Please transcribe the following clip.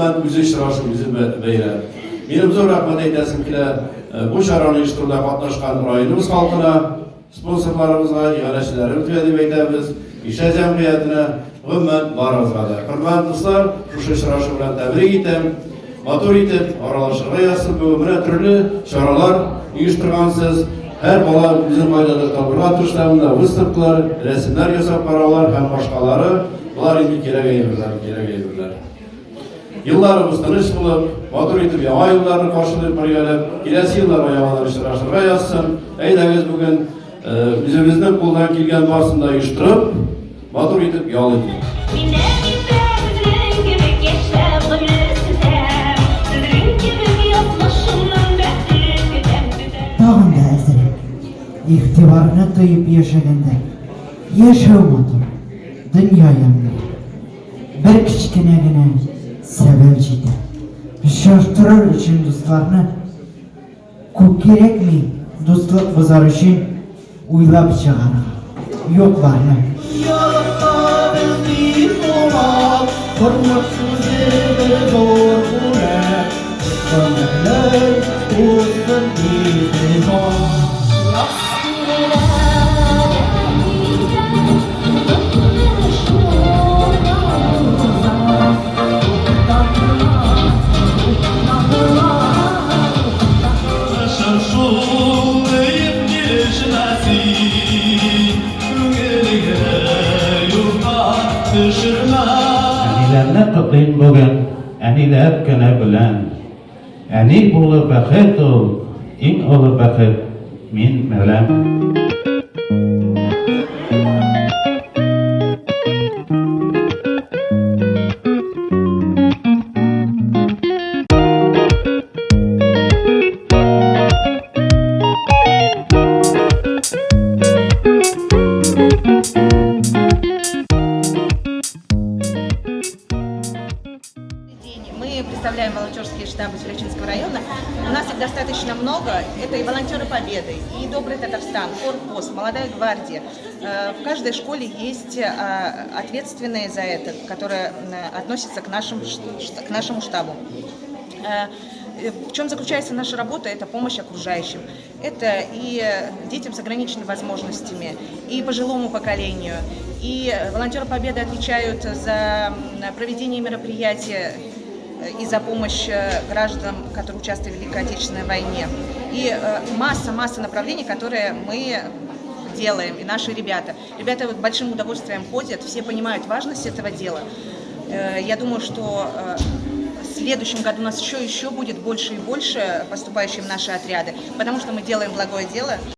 Hürmet müzik şıraşı bizim beyler. Benim zor rahmet eylesin ki bu şaranı iştirde katlaşkan rayonumuz halkına, sponsorlarımıza, ihalecilerimiz ve beylemiz, işe cemiyetine, hürmet barazıda. Hürmet dostlar, şu şıraşı bilen tebrik ettim. Motor etip, aralaşırga yazsın, bu ömüne türlü şaralar uyuşturgansız. Her bala bizim ailede taburga tuşlarında vıstıklar, resimler yasap paralar hem başkaları. Bunlar indi kerek eğilirler. Yıllarımız tanış bulup, motor etip yama yıllarını karşılayıp gelip, gelesi yıllar ayağlar iştirашırga yazsın. Eydeniz bugün bizimizden kuldan kelgen barsında uyuşturup, motor etip yol edin. Dağın da əzirim, ixtibarını duyup yaşaganda, yaşamadım, dünya yandı. Bir kiçkinegine sebelciydi. Şaştırır için dostlarını, çok gerek mi dostluk bozar için uylap çağırır, yoklarını. Yalakta bezdi olmak, korkmaksız bir zor uğrak. Ömerler olsun bir zor. Әниләрне котлыйм бүген, әниләр көне белән. Әни булу бәхет ул, иң олы бәхет мин белән. Мы представляем волонтерские штабы Суреченского района. У нас их достаточно много. Это и волонтеры Победы, и Добрый Татарстан, Корпус, Молодая гвардия. В каждой школе есть ответственные за это, которые относятся к нашему штабу. В чем заключается наша работа? Это помощь окружающим. Это и детям с ограниченными возможностями, и пожилому поколению. И волонтеры Победы отвечают за проведение мероприятий и за помощь гражданам, которые участвовали в Великой Отечественной войне. И масса направлений, которые мы делаем, и наши ребята. Ребята вот большим удовольствием ходят, все понимают важность этого дела. Я думаю, что в следующем году у нас еще будет больше и больше поступающих в наши отряды, потому что мы делаем благое дело.